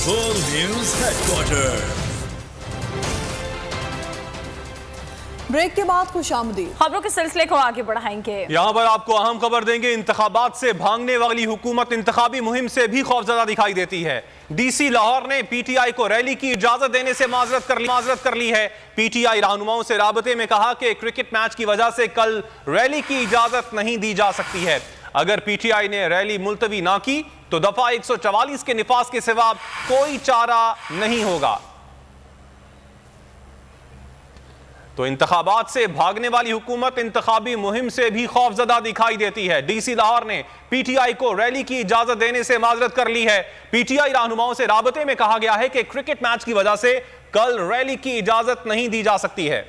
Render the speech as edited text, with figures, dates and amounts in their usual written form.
Full News Headquarters। Break के बाद खुशामदीद। खबरों के सिलसिले को आगे बढ़ाएंगे। यहाँ पर आपको अहम खबर देंगे। इंतखाबात से भागने वाली हुकूमत इंतखाबी मुहिम से भी खौफजदा दिखाई देती है। डीसी लाहौर ने पीटीआई को रैली की इजाजत देने से माजरत कर ली है। पीटीआई रहनुमाओं से राबते में कहा कि क्रिकेट मैच की वजह से कल रैली की इजाजत नहीं दी जा सकती है। अगर पीटीआई ने रैली मुलतवी ना की तो दफा 144 के निफाज के सिवा कोई चारा नहीं होगा। तो इंतखाबात से भागने वाली हुकूमत इंतखाबी मुहिम से भी खौफजदा दिखाई देती है। डीसी लाहौर ने पीटीआई को रैली की इजाजत देने से माजरत कर ली है। पीटीआई रहनुमाओं से राबते में कहा गया है कि क्रिकेट मैच की वजह से कल रैली की इजाजत नहीं दी जा सकती है।